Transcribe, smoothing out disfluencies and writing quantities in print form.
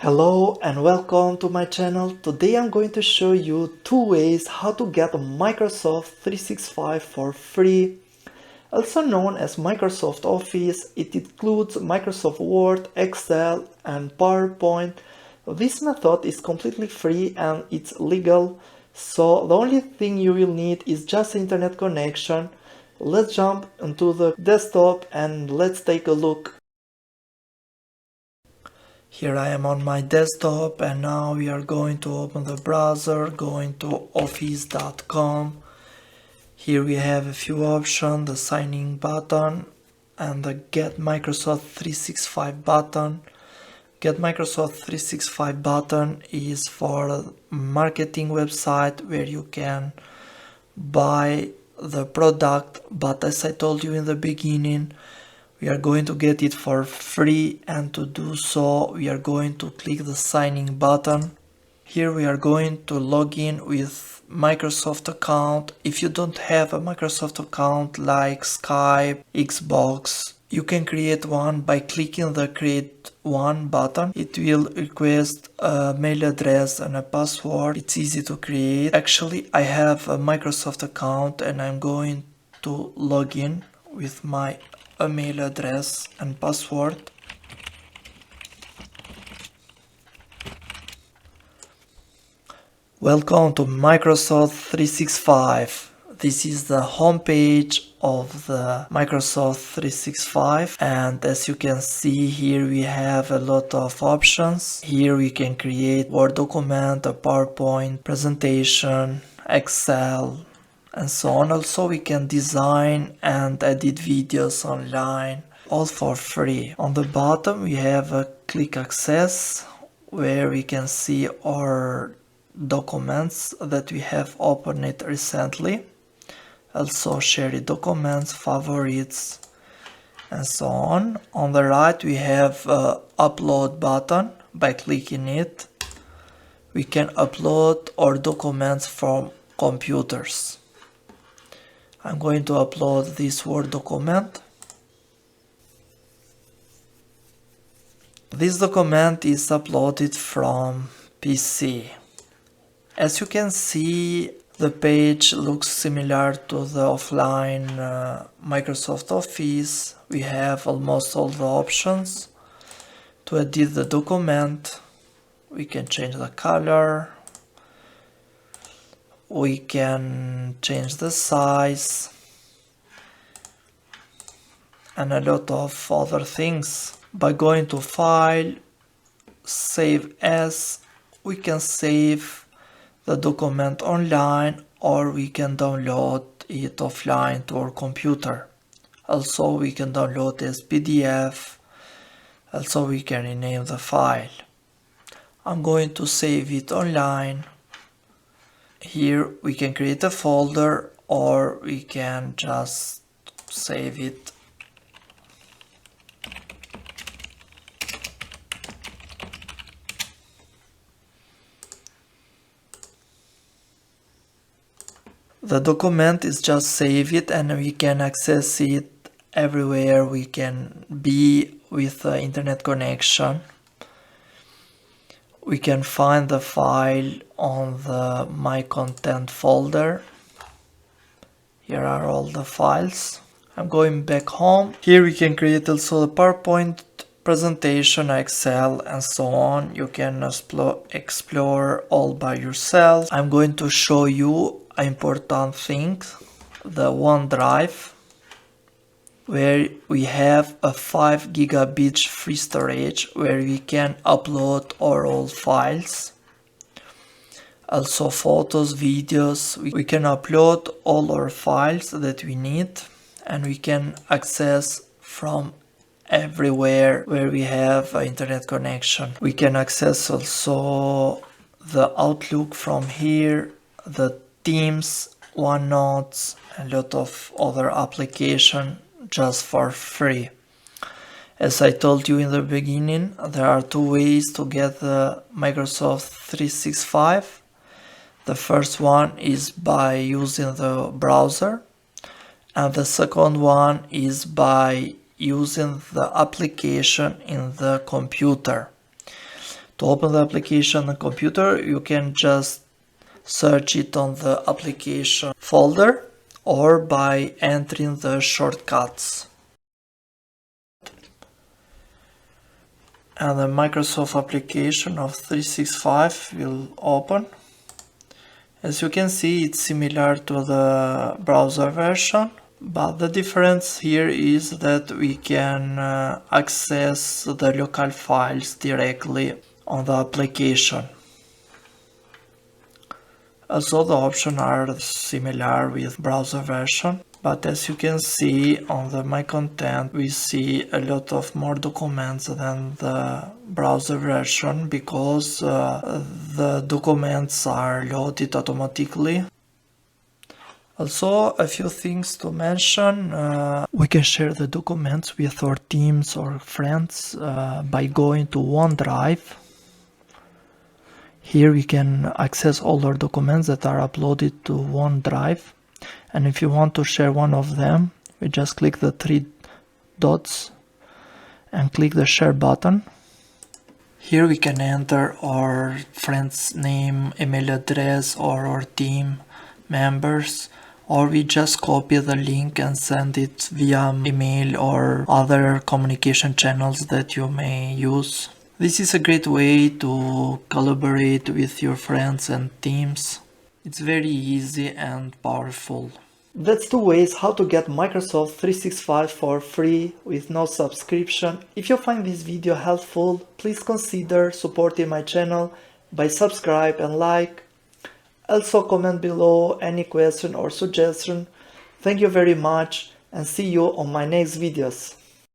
Hello and welcome to my channel. Today I'm going to show you two ways how to get Microsoft 365 for free. Also known as Microsoft Office, it includes Microsoft Word, Excel and PowerPoint. This method is completely free and it's legal, so the only thing you will need is just internet connection. Let's jump into the desktop and let's take a look. Here I am on my desktop and now we are going to open the browser, going to office.com. Here we have a few options, the sign in button and the get Microsoft 365 button. Get Microsoft 365 button is for a marketing website where you can buy the product, but as I told you in the beginning, we are going to get it for free, and to do so we are going to click the sign in button. Here we are going to log in with Microsoft account. If you don't have a Microsoft account like Skype, Xbox, you can create one by clicking the create one button. It will request a mail address and a password. It's easy to create. Actually, I have a Microsoft account and I'm going to log in with my email address and password. Welcome to Microsoft 365. This is the homepage of the Microsoft 365, and as you can see here we have a lot of options. Here we can create Word document, a PowerPoint presentation, Excel, and so on. Also we can design and edit videos online, all for free. On the bottom we have a quick access where we can see our documents that we have opened it recently, also shared documents, favorites, and so on. On the right we have a upload button. By clicking it we can upload our documents from computers. I'm going to upload this Word document. This document is uploaded from PC. As you can see, the page looks similar to the offline Microsoft Office. We have almost all the options. To edit the document, we can change the color. We can change the size and a lot of other things. By going to File, Save As, we can save the document online or we can download it offline to our computer. Also we can download as PDF. Also we can rename the file. I'm going to save it online. Here we can create a folder or we can just save it. The document is just save it and we can access it everywhere we can be with the internet connection. We can find the file on the My Content folder. Here are all the files. I'm going back home. Here we can create also the PowerPoint presentation, Excel, and so on. You can explore all by yourself. I'm going to show you an important thing, the OneDrive, where we have a 5 gigabit free storage where we can upload our old files. Also photos, videos, we can upload all our files that we need and we can access from everywhere where we have an internet connection. We can access also the Outlook from here, the Teams, OneNote, and a lot of other applications just for free. As I told you in the beginning, there are two ways to get the Microsoft 365. The first one is by using the browser, and the second one is by using the application in the computer. To open the application on the computer, you can just search it on the application folder or by entering the shortcuts. And the Microsoft application of 365 will open. As you can see, it's similar to the browser version, but the difference here is that we can access the local files directly on the application. Also, the options are similar with browser version, but as you can see on the My Content, we see a lot of more documents than the browser version because the documents are loaded automatically. Also, a few things to mention. We can share the documents with our teams or friends by going to OneDrive. Here we can access all our documents that are uploaded to OneDrive. And if you want to share one of them, we just click the three dots and click the share button. Here we can enter our friend's name, email address, or our team members, or we just copy the link and send it via email or other communication channels that you may use. This is a great way to collaborate with your friends and teams. It's very easy and powerful. That's 2 ways how to get Microsoft 365 for free with no subscription. If you find this video helpful, please consider supporting my channel by subscribe and like. Also comment below any question or suggestion. Thank you very much and see you on my next videos.